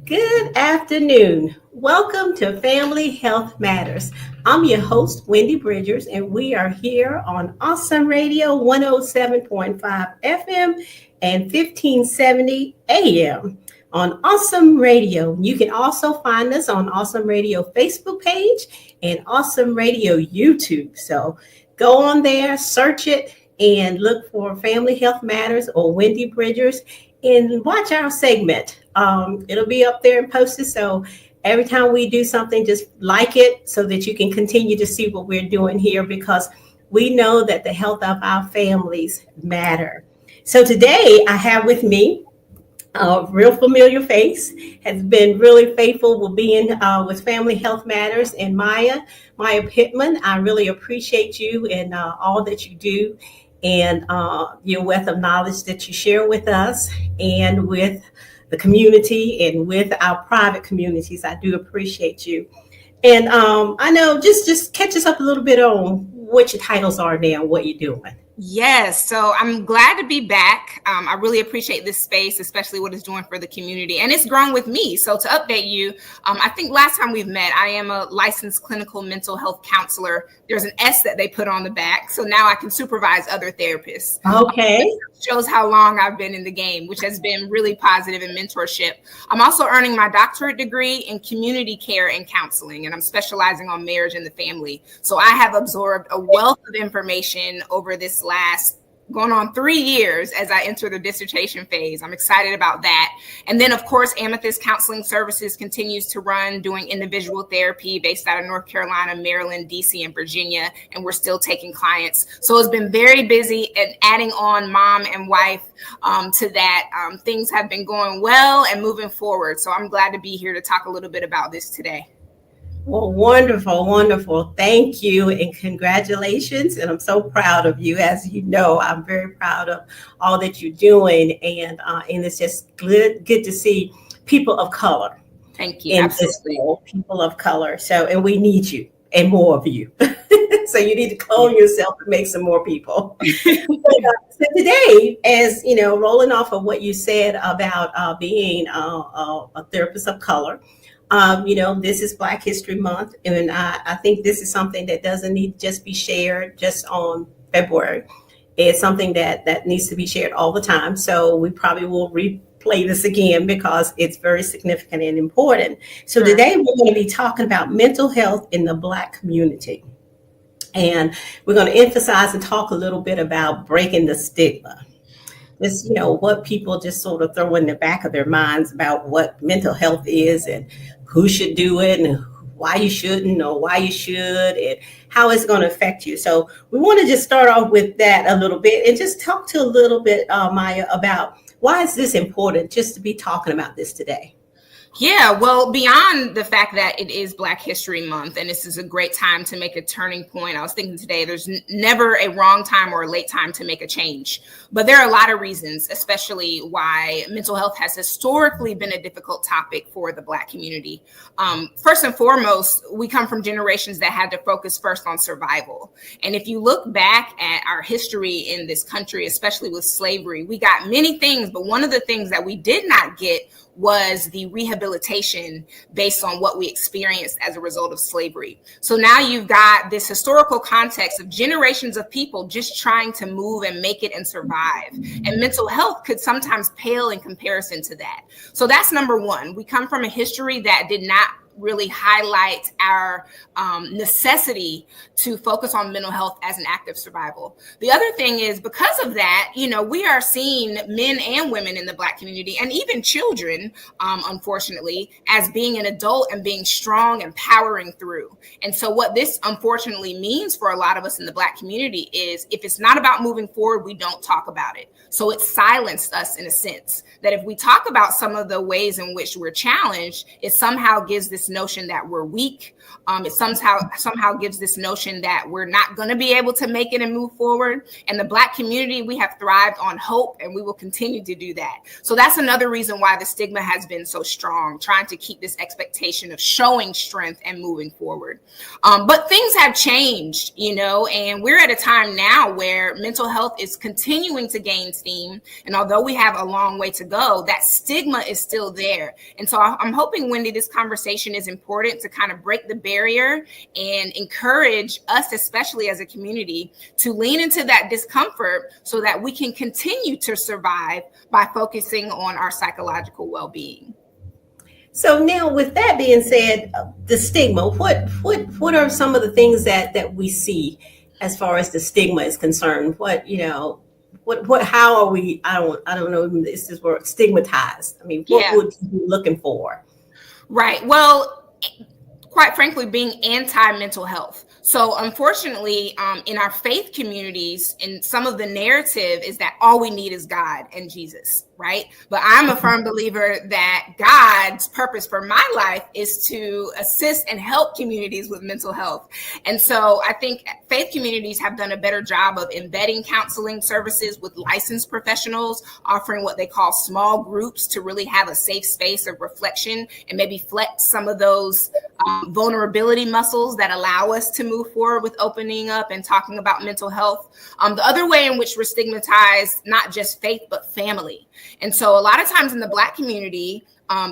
Good afternoon. Welcome to Family Health Matters. I'm your host, Wendy Bridgers, and we are here on Awesome Radio 107.5 FM and 1570 AM on Awesome Radio. You can also find us on Awesome Radio Facebook page and Awesome Radio YouTube. So go on there, search it, and look for Family Health Matters or Wendy Bridgers and watch our segment. It'll be up there and posted. So every time we do something, just like it so that you can continue to see what we're doing here because we know that the health of our families matter. So today I have with me a real familiar face, has been really faithful with being with Family Health Matters, and Maya Pittman. I really appreciate you and all that you do and your wealth of knowledge that you share with us and with the community and with our private communities. I do appreciate you. And I know just catch us up a little bit on what your titles are now, what you're doing. Yes, so I'm glad to be back. I really appreciate this space, especially what it's doing for the community. And it's grown with me. So to update you, I think last time we've met, I am a licensed clinical mental health counselor. There's an S that they put on the back. So now I can supervise other therapists. Okay. Shows how long I've been in the game, which has been really positive in mentorship. I'm also earning my doctorate degree in community care and counseling, and I'm specializing on marriage and the family. So I have absorbed a wealth of information over this last going on 3 years as I enter the dissertation phase. I'm excited about that. And then, of course, Amethyst Counseling Services continues to run doing individual therapy based out of North Carolina, Maryland, DC, and Virginia. And we're still taking clients. So it's been very busy and adding on mom and wife to that. Things have been going well and moving forward. So I'm glad to be here to talk a little bit about this today. Well, wonderful, wonderful. Thank you and congratulations. And I'm so proud of you. As you know, I'm very proud of all that you're doing. And it's just good to see people of color. Thank you. Absolutely. People of color. So, and we need you and more of you. So you need to clone yourself and make some more people. So today, as you know, rolling off of what you said about being a therapist of color, this is Black History Month, and I think this is something that doesn't need to just be shared just on February. It's something that needs to be shared all the time. So we probably will replay this again because it's very significant and important. So Today we're going to be talking about mental health in the Black community. And we're going to emphasize and talk a little bit about breaking the stigma. This, what people just sort of throw in the back of their minds about what mental health is and who should do it and why you shouldn't or why you should and how it's going to affect you. So we want to just start off with that a little bit and just talk to a little bit, Maya, about why is this important just to be talking about this today? Yeah, well, beyond the fact that it is Black History Month, and this is a great time to make a turning point. I was thinking today, there's never a wrong time or a late time to make a change. But there are a lot of reasons, especially why mental health has historically been a difficult topic for the Black community. First and foremost, we come from generations that had to focus first on survival. And if you look back at our history in this country, especially with slavery, we got many things, but one of the things that we did not get was the rehabilitation based on what we experienced as a result of slavery. So now you've got this historical context of generations of people just trying to move and make it and survive. And mental health could sometimes pale in comparison to that. So that's number one. We come from a history that did not really highlight our necessity to focus on mental health as an act of survival. The other thing is because of that, we are seeing men and women in the Black community and even children, unfortunately, as being an adult and being strong and powering through. And so what this unfortunately means for a lot of us in the Black community is if it's not about moving forward, we don't talk about it. So it silenced us in a sense that if we talk about some of the ways in which we're challenged, it somehow gives this this notion that we're weak. It somehow gives this notion that we're not going to be able to make it and move forward. And the Black community, we have thrived on hope, and we will continue to do that. So that's another reason why the stigma has been so strong, trying to keep this expectation of showing strength and moving forward. But things have changed, and we're at a time now where mental health is continuing to gain steam. And although we have a long way to go, that stigma is still there. And so I'm hoping, Wendy, this conversation is important to kind of break the barrier and encourage us, especially as a community, to lean into that discomfort so that we can continue to survive by focusing on our psychological well-being. So now, with that being said, the stigma, what are some of the things that we see as far as the stigma is concerned? How are we, I don't know, this is word, stigmatized? I mean, what would you be looking for? Right. Well, quite frankly, being anti-mental health. So unfortunately, in our faith communities, and some of the narrative is that all we need is God and Jesus, right? But I'm a firm believer that God's purpose for my life is to assist and help communities with mental health. And so I think faith communities have done a better job of embedding counseling services with licensed professionals, offering what they call small groups to really have a safe space of reflection and maybe flex some of those vulnerability muscles that allow us to move forward with opening up and talking about mental health. The other way in which we're stigmatized, not just faith, but family. And so a lot of times in the Black community,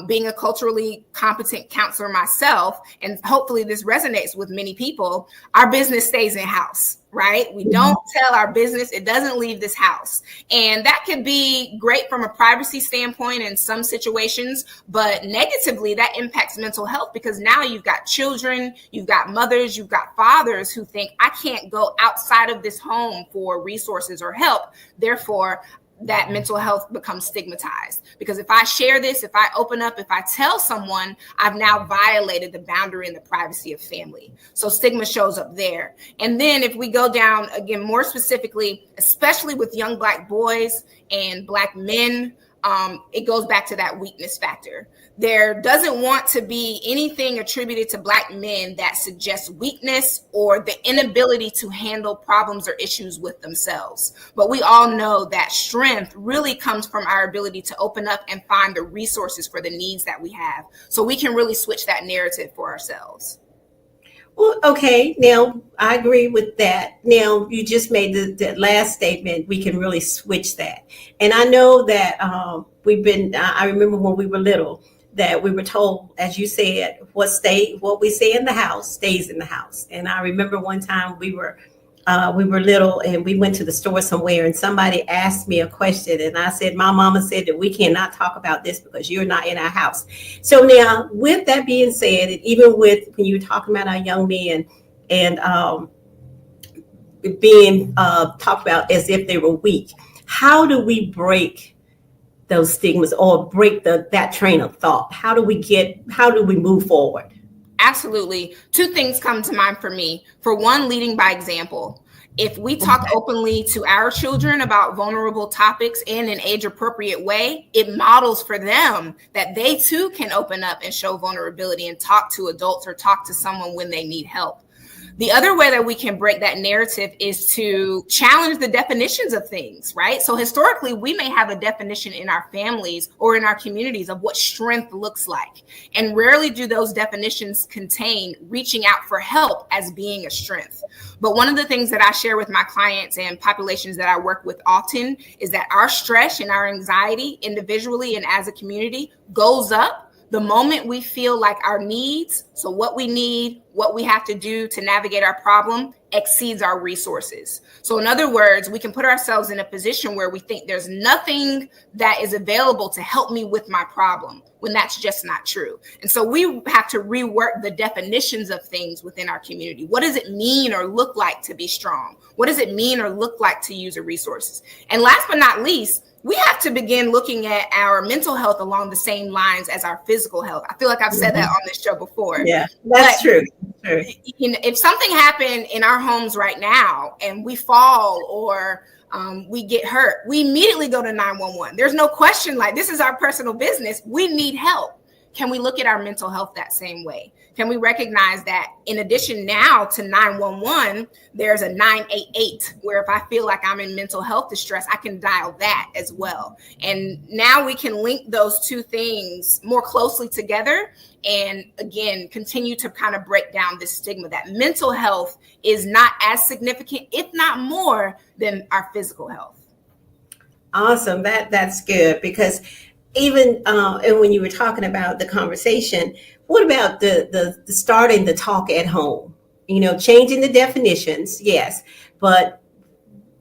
being a culturally competent counselor myself, and hopefully this resonates with many people, our business stays in house, right? We don't tell our business, it doesn't leave this house. And that could be great from a privacy standpoint in some situations, but negatively that impacts mental health, because now you've got children, you've got mothers, you've got fathers who think, I can't go outside of this home for resources or help. Therefore, that mental health becomes stigmatized, because if I share this, if I open up, if I tell someone, I've now violated the boundary and the privacy of family. So stigma shows up there. And then if we go down again, more specifically, especially with young Black boys and Black men, it goes back to that weakness factor. There doesn't want to be anything attributed to Black men that suggests weakness or the inability to handle problems or issues with themselves. But we all know that strength really comes from our ability to open up and find the resources for the needs that we have. So we can really switch that narrative for ourselves. Well, okay. Now, I agree with that. Now, you just made the last statement. We can really switch that. And I know that I remember when we were little, that we were told, as you said, what we say in the house stays in the house. And I remember one time we were little and we went to the store somewhere and somebody asked me a question and I said, my mama said that we cannot talk about this because you're not in our house. So now, with that being said, and even with when you were talking about our young men and being talked about as if they were weak, how do we break those stigmas or break that train of thought? How do we move forward? Absolutely. Two things come to mind for me. For one, leading by example. If we talk openly to our children about vulnerable topics in an age-appropriate way, it models for them that they too can open up and show vulnerability and talk to adults or talk to someone when they need help. The other way that we can break that narrative is to challenge the definitions of things, right? So historically, we may have a definition in our families or in our communities of what strength looks like. And rarely do those definitions contain reaching out for help as being a strength. But one of the things that I share with my clients and populations that I work with often is that our stress and our anxiety individually and as a community goes up the moment we feel like our needs, so what we need, what we have to do to navigate our problem, exceeds our resources. So in other words, we can put ourselves in a position where we think there's nothing that is available to help me with my problem, when that's just not true. And so we have to rework the definitions of things within our community. What does it mean or look like to be strong? What does it mean or look like to use the resources? And last but not least, we have to begin looking at our mental health along the same lines as our physical health. I feel like I've said that on this show before. Yeah, that's true. You know, if something happened in our homes right now and we fall or we get hurt, we immediately go to 911. There's no question, like, this is our personal business. We need help. can we look at our mental health that same way? Can we recognize that in addition now to 911, there's a 988 where if I feel like I'm in mental health distress, I can dial that as well. And now we can link those two things more closely together and again, continue to kind of break down this stigma that mental health is not as significant, if not more, than our physical health. Awesome. That's good, because even and when you were talking about the conversation, what about the starting the talk at home? Changing the definitions, yes, but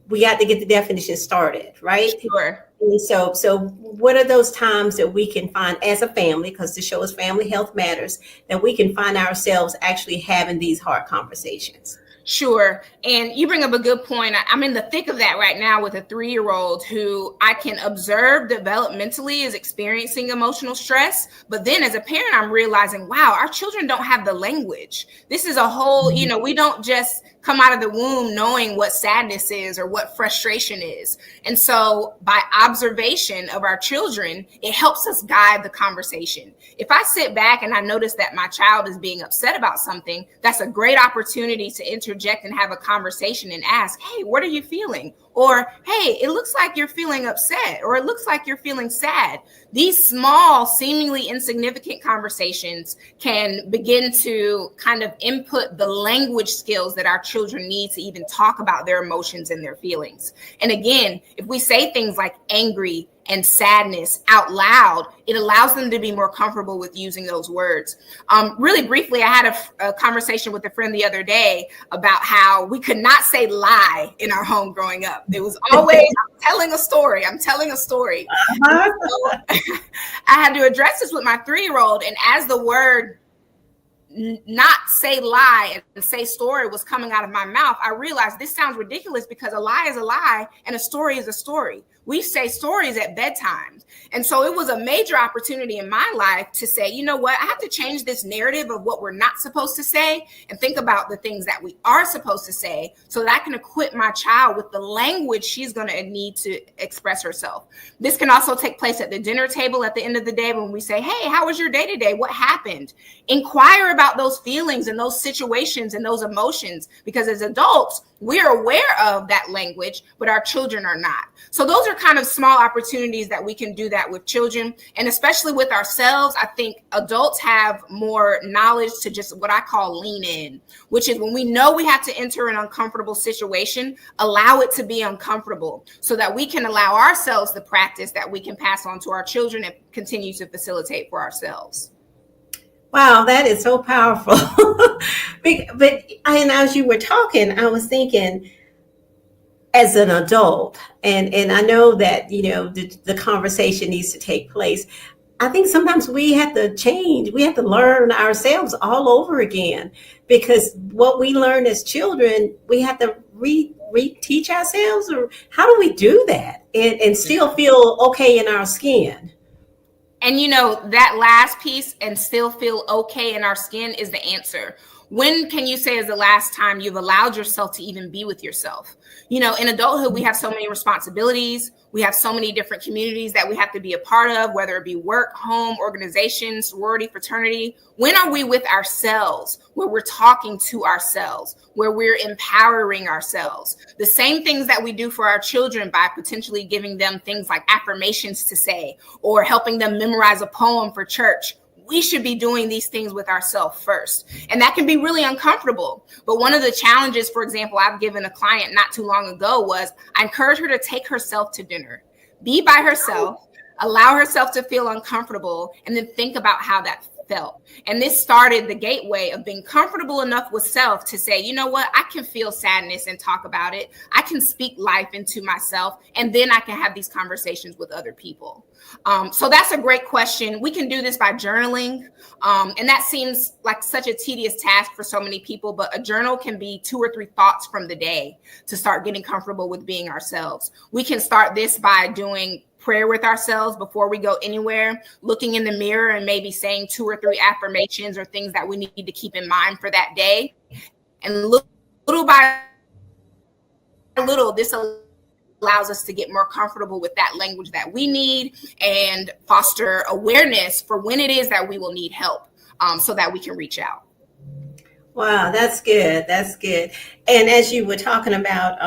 we got to get the definition started, right? Sure. And so what are those times that we can find as a family, because the show is Family Health Matters, that we can find ourselves actually having these hard conversations? Sure. And you bring up a good point. I'm in the thick of that right now with a 3-year-old who I can observe developmentally is experiencing emotional stress. But then as a parent, I'm realizing, wow, our children don't have the language. This is a whole, we don't just come out of the womb knowing what sadness is or what frustration is. And so by observation of our children, it helps us guide the conversation. If I sit back and I notice that my child is being upset about something, that's a great opportunity to interject and have a conversation and ask, hey, what are you feeling? Or, hey, it looks like you're feeling upset, or it looks like you're feeling sad. These small, seemingly insignificant conversations can begin to kind of input the language skills that our children need to even talk about their emotions and their feelings. And again, if we say things like angry and sadness out loud, it allows them to be more comfortable with using those words. Really briefly, I had a conversation with a friend the other day about how we could not say lie in our home growing up. It was always, I'm telling a story. Uh-huh. So I had to address this with my 3-year-old. And as the word not say lie and say story was coming out of my mouth, I realized this sounds ridiculous because a lie is a lie and a story is a story. We say stories at bedtime. And so it was a major opportunity in my life to say, you know what, I have to change this narrative of what we're not supposed to say and think about the things that we are supposed to say so that I can equip my child with the language she's going to need to express herself. This can also take place at the dinner table at the end of the day when we say, hey, how was your day today? What happened? Inquire about those feelings and those situations and those emotions, because as adults, we're aware of that language, but our children are not. So those are kind of small opportunities that we can do that with children. And especially with ourselves, I think adults have more knowledge to just what I call lean in, which is when we know we have to enter an uncomfortable situation, allow it to be uncomfortable so that we can allow ourselves the practice that we can pass on to our children and continue to facilitate for ourselves. Wow, that is so powerful. And as you were talking, I was thinking, as an adult, and I know that, the conversation needs to take place. I think sometimes we have to change. We have to learn ourselves all over again, because what we learn as children, we have to reteach ourselves. Or how do we do that and still feel okay in our skin? And that last piece, and still feel okay in our skin, is the answer. When can you say is the last time you've allowed yourself to even be with yourself? In adulthood, we have so many responsibilities. We have so many different communities that we have to be a part of, whether it be work, home, organization, sorority, fraternity. When are we with ourselves, where we're talking to ourselves, where we're empowering ourselves? The same things that we do for our children by potentially giving them things like affirmations to say or helping them memorize a poem for church. We should be doing these things with ourselves first. And that can be really uncomfortable. But one of the challenges, for example, I've given a client not too long ago was I encourage her to take herself to dinner, be by herself, allow herself to feel uncomfortable, and then think about how that felt. And this started the gateway of being comfortable enough with self to say, you know what, I can feel sadness and talk about it. I can speak life into myself, and then I can have these conversations with other people. So that's a great question. We can do this by journaling. And that seems like such a tedious task for so many people, but a journal can be 2 or 3 thoughts from the day to start getting comfortable with being ourselves. We can start this by doing prayer with ourselves before we go anywhere, looking in the mirror and maybe saying 2 or 3 affirmations or things that we need to keep in mind for that day. And little by little, this allows allows us to get more comfortable with that language that we need and foster awareness for when it is that we will need help, so that we can reach out. Wow, that's good. That's good. And as you were talking about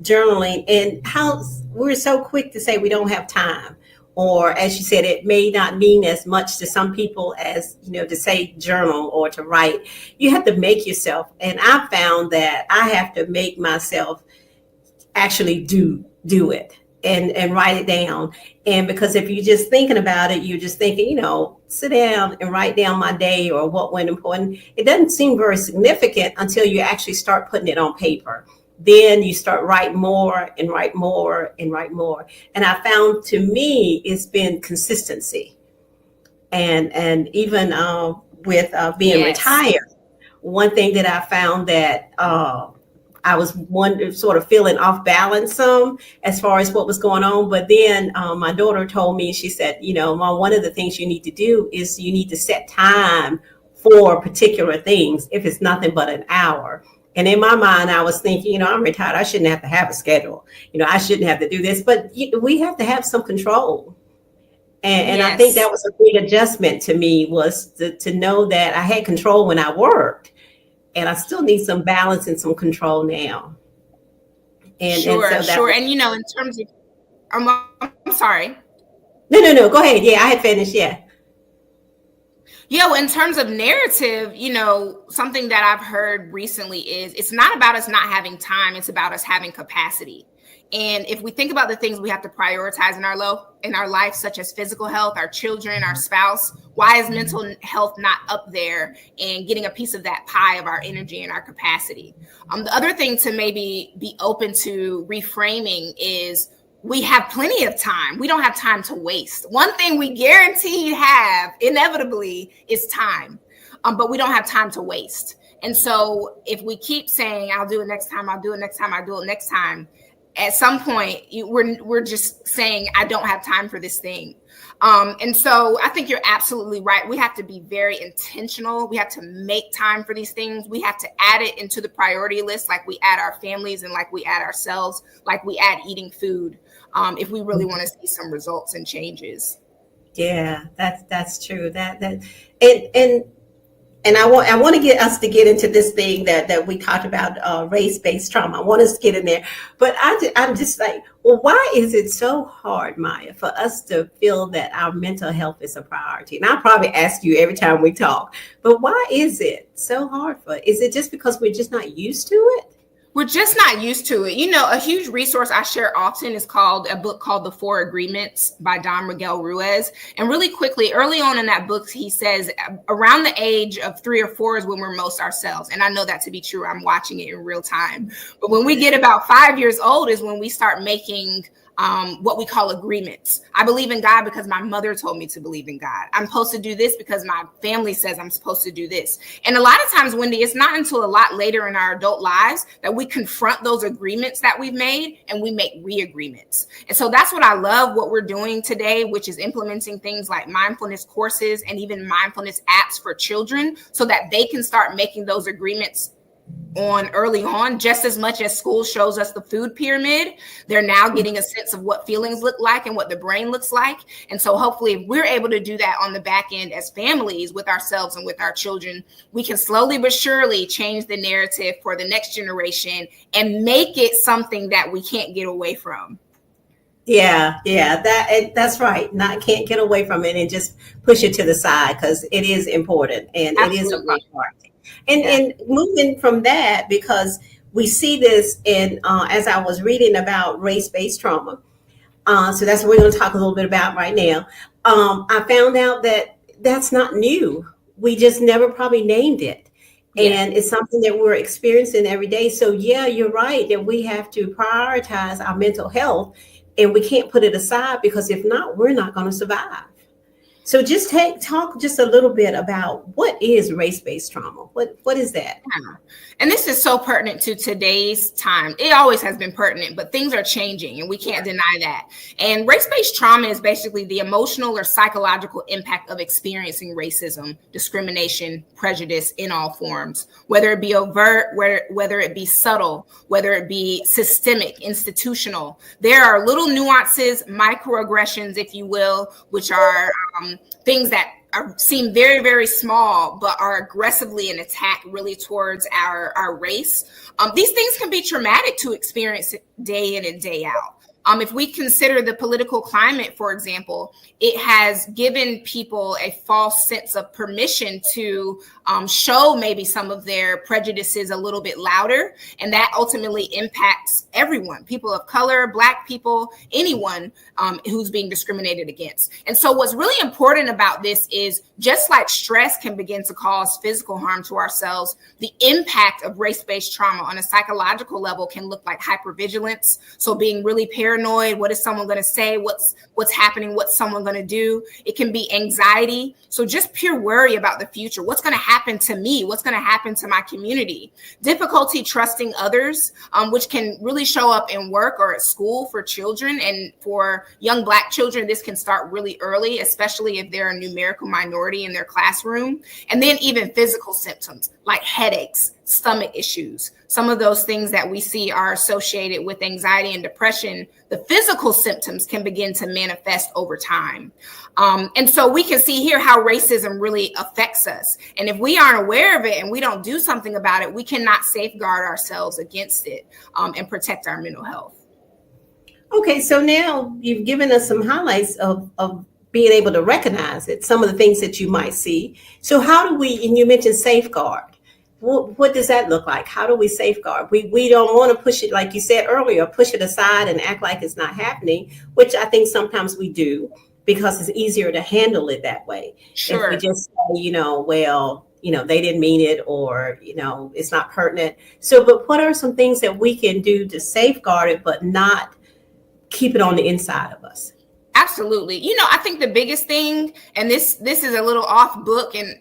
journaling and how we're so quick to say we don't have time, or as you said, it may not mean as much to some people as, to say journal or to write. You have to make yourself. And I found that I have to make myself actually do it and write it down. And because if you're just thinking about it, you're just thinking, sit down and write down my day or what went important. It doesn't seem very significant until you actually start putting it on paper. Then you start write more and write more and write more. And I found, to me, it's been consistency. And even with being retired, one thing that I found that I was sort of feeling off balance some as far as what was going on. But then my daughter told me, she said, Mom, one of the things you need to do is you need to set time for particular things, if it's nothing but an hour. And in my mind, I was thinking, I'm retired. I shouldn't have to have a schedule. I shouldn't have to do this. But we have to have some control. And yes. I think that was a big adjustment to me, was to know that I had control when I worked. And I still need some balance and some control now. Sure. And, in terms of, I'm sorry. No. Go ahead. Yeah, I had finished. Yeah. Yeah, well, in terms of narrative, something that I've heard recently is it's not about us not having time. It's about us having capacity. And if we think about the things we have to prioritize in our life, such as physical health, our children, our spouse, why is mental health not up there and getting a piece of that pie of our energy and our capacity? The other thing to maybe be open to reframing is we have plenty of time. We don't have time to waste. One thing we guaranteed have inevitably is time, but we don't have time to waste. And so if we keep saying, I'll do it next time, I'll do it next time, I'll do it next time, at some point we're just saying, I don't have time for this thing. And so I think you're absolutely right. We have to be very intentional. We have to make time for these things. We have to add it into the priority list, like we add our families and like we add ourselves, like we add eating food, if we really want to see some results and changes. Yeah, that's true. And I want to get us to get into this thing that we talked about, race-based trauma. I want us to get in there, but I'm just like, well, why is it so hard, Maya, for us to feel that our mental health is a priority? And I'll probably ask you every time we talk, but why is it so hard is it just because we're just not used to it? We're just not used to it. A huge resource I share often is a book called The 4 Agreements by Don Miguel Ruiz. And really quickly, early on in that book, he says around the age of 3 or 4 is when we're most ourselves. And I know that to be true. I'm watching it in real time. But when we get about 5 years old is when we start making what we call agreements. I believe in God because my mother told me to believe in God. I'm supposed to do this because my family says I'm supposed to do this. And a lot of times, Wendy, it's not until a lot later in our adult lives that we confront those agreements that we've made and we make re-agreements. And so that's what I love what we're doing today, which is implementing things like mindfulness courses and even mindfulness apps for children so that they can start making those agreements early on, just as much as school shows us the food pyramid. They're now getting a sense of what feelings look like and what the brain looks like. And so hopefully if we're able to do that on the back end as families with ourselves and with our children, we can slowly but surely change the narrative for the next generation and make it something that we can't get away from. Yeah, that's right. Can't get away from it and just push it to the side, because it is important and Absolutely. It is a priority. And moving from that, because we see this in as I was reading about race-based trauma, so that's what we're going to talk a little bit about right now. I found out that that's not new. We just never probably named it. And it's something that we're experiencing every day. So yeah, you're right that we have to prioritize our mental health, and we can't put it aside, because if not, we're not going to survive. So just talk just a little bit about what is race-based trauma. What is that? Yeah. And this is so pertinent to today's time. It always has been pertinent, but things are changing and we can't deny that. And race-based trauma is basically the emotional or psychological impact of experiencing racism, discrimination, prejudice in all forms, whether it be overt, whether it be subtle, whether it be systemic, institutional. There are little nuances, microaggressions, if you will, which are things that seem very, very small, but are aggressively an attack really towards our race. These things can be traumatic to experience day in and day out. If we consider the political climate, for example, it has given people a false sense of permission to show maybe some of their prejudices a little bit louder. And that ultimately impacts everyone, people of color, Black people, anyone who's being discriminated against. And so what's really important about this is just like stress can begin to cause physical harm to ourselves, the impact of race-based trauma on a psychological level can look like hypervigilance. So being really paranoid, what is someone going to say? What's happening? What's someone going to do? It can be anxiety. So just pure worry about the future. What's going to happen to me? What's going to happen to my community? Difficulty trusting others, which can really show up in work or at school for children. And for young Black children, this can start really early, especially if they're a numerical minority in their classroom. And then even physical symptoms like headaches, stomach issues. Some of those things that we see are associated with anxiety and depression. The physical symptoms can begin to manifest over time. And so we can see here how racism really affects us. And if we aren't aware of it and we don't do something about it, we cannot safeguard ourselves against it and protect our mental health. Okay, so now you've given us some highlights of being able to recognize it, some of the things that you might see. So how do we, and you mentioned safeguard. What does that look like? How do we safeguard? We don't want to push it, like you said earlier, push it aside and act like it's not happening, which I think sometimes we do because it's easier to handle it that way. Sure. If we just say, well, they didn't mean it, or, it's not pertinent. So, but what are some things that we can do to safeguard it, but not keep it on the inside of us? Absolutely. I think the biggest thing, and this is a little off book and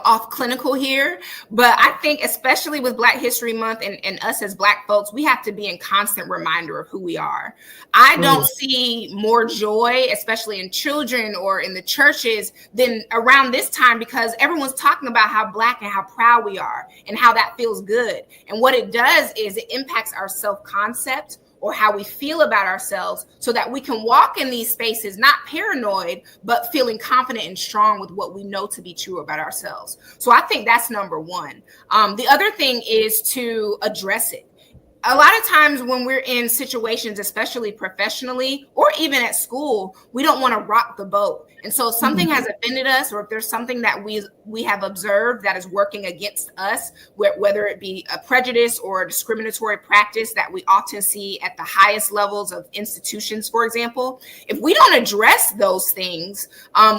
off clinical here, but I think especially with Black History Month and us as Black folks, we have to be in constant reminder of who we are. I don't see more joy, especially in children or in the churches, than around this time, because everyone's talking about how Black and how proud we are and how that feels good. And what it does is it impacts our self-concept, or how we feel about ourselves, so that we can walk in these spaces, not paranoid, but feeling confident and strong with what we know to be true about ourselves. So I think that's number one. The other thing is to address it. A lot of times when we're in situations, especially professionally or even at school, we don't want to rock the boat. And so if something has offended us, or if there's something that we have observed that is working against us, whether it be a prejudice or a discriminatory practice that we often see at the highest levels of institutions, for example, if we don't address those things,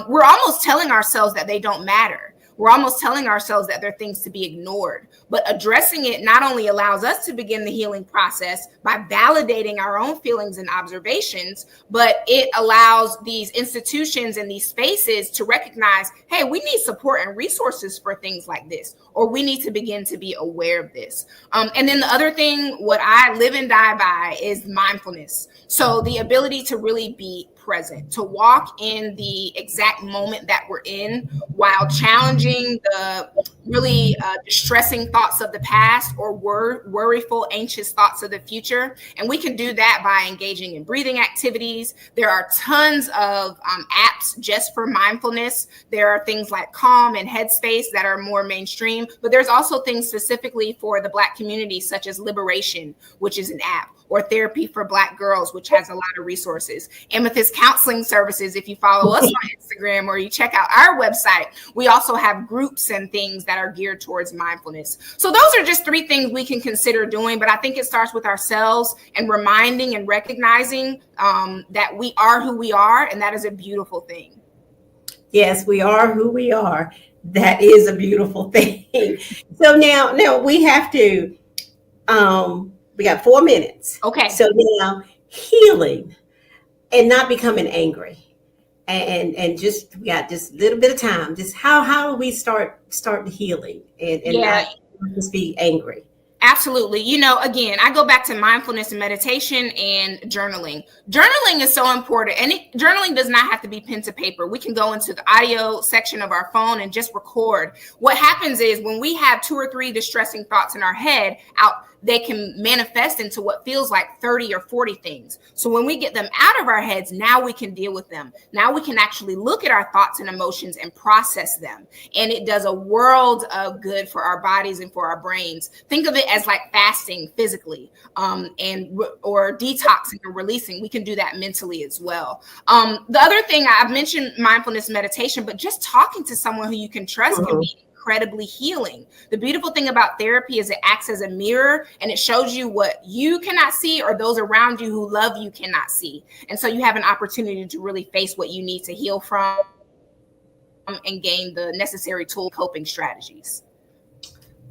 we're almost telling ourselves that they don't matter. We're almost telling ourselves that they're things to be ignored. But addressing it not only allows us to begin the healing process by validating our own feelings and observations, but it allows these institutions and these spaces to recognize, hey, we need support and resources for things like this, or we need to begin to be aware of this. And then the other thing, what I live and die by, is mindfulness. So the ability to really be present, to walk in the exact moment that we're in while challenging the really distressing thoughts of the past or worryful, anxious thoughts of the future. And we can do that by engaging in breathing activities. There are tons of apps just for mindfulness. There are things like Calm and Headspace that are more mainstream, but there's also things specifically for the Black community, such as Liberation, which is an app, or Therapy for Black Girls, which has a lot of resources. Amethyst Counseling Services, if you follow us on Instagram or you check out our website, we also have groups and things that are geared towards mindfulness. So those are just 3 things we can consider doing, but I think it starts with ourselves and reminding and recognizing that we are who we are, and that is a beautiful thing. Yes, we are who we are. That is a beautiful thing. So now we have to, we got 4 minutes. Okay. So now, healing and not becoming angry. and just we got just a little bit of time. Just how do we start healing and Yeah. not just be angry? Absolutely. You know, again, I go back to mindfulness and meditation and journaling. Journaling is so important. And journaling does not have to be pen to paper. We can go into the audio section of our phone and just record. What happens is when we have 2 or 3 distressing thoughts in our head, they can manifest into what feels like 30 or 40 things. So when we get them out of our heads, now we can deal with them. Now we can actually look at our thoughts and emotions and process them. And it does a world of good for our bodies and for our brains. Think of it as like fasting physically, or detoxing or releasing. We can do that mentally as well. The other thing, I've mentioned mindfulness meditation, but just talking to someone who you can trust can be incredibly healing. The beautiful thing about therapy is it acts as a mirror, and it shows you what you cannot see or those around you who love you cannot see. And so you have an opportunity to really face what you need to heal from and gain the necessary tool coping strategies.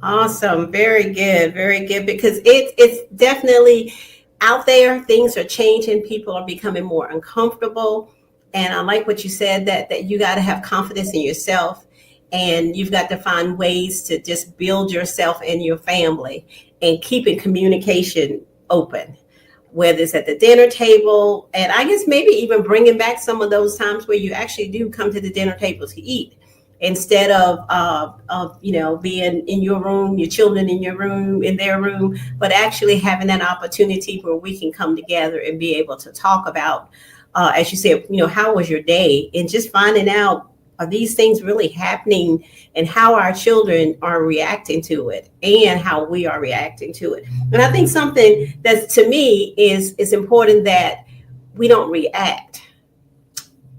Awesome. Very good. Very good. Because it's definitely out there. Things are changing. People are becoming more uncomfortable. And I like what you said, that you got to have confidence in yourself, and you've got to find ways to just build yourself and your family and keeping communication open, whether it's at the dinner table. And I guess maybe even bringing back some of those times where you actually do come to the dinner table to eat, instead of being in your room, your children in your room, in their room, but actually having that opportunity where we can come together and be able to talk about, as you said, how was your day, and just finding out, are these things really happening, and how our children are reacting to it and how we are reacting to it. And I think something that to me is important, that we don't react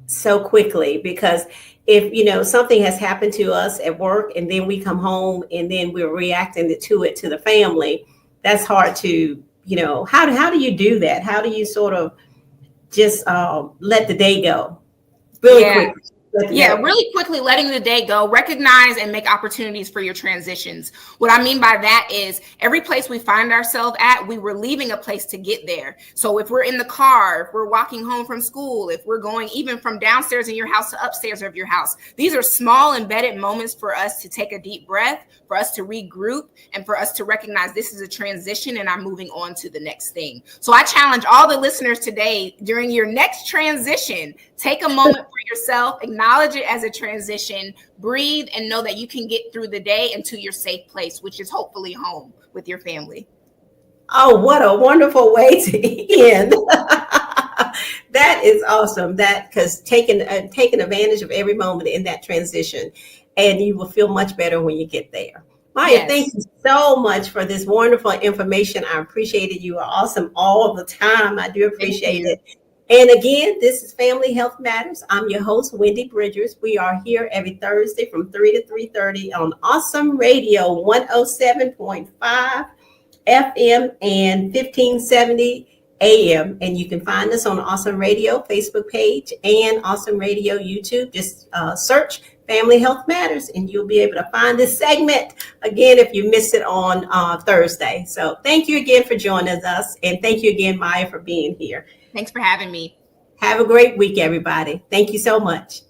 so quickly, because if something has happened to us at work and then we come home and then we're reacting to the family, that's hard to, how do you do that? How do you sort of just let the day go really quickly? Really quickly, letting the day go, recognize and make opportunities for your transitions. What I mean by that is every place we find ourselves at, we were leaving a place to get there. So if we're in the car, if we're walking home from school, if we're going even from downstairs in your house to upstairs of your house, these are small embedded moments for us to take a deep breath, for us to regroup, and for us to recognize this is a transition and I'm moving on to the next thing. So I challenge all the listeners today, during your next transition, take a moment for yourself, acknowledge it as a transition, breathe, and know that you can get through the day and to your safe place, which is hopefully home with your family. Oh, what a wonderful way to end. That is awesome. That, because taking advantage of every moment in that transition, and you will feel much better when you get there. Maya, Thank you so much for this wonderful information. I appreciate it. You are awesome all the time. I do appreciate it. And again, this is Family Health Matters. I'm your host, Wendy Bridgers. We are here every Thursday from 3 to 3:30 on Awesome Radio 107.5 FM and 1570 AM. And you can find us on Awesome Radio Facebook page and Awesome Radio YouTube. Just search Family Health Matters and you'll be able to find this segment again if you miss it on Thursday. So thank you again for joining us. And thank you again, Maya, for being here. Thanks for having me. Have a great week, everybody. Thank you so much.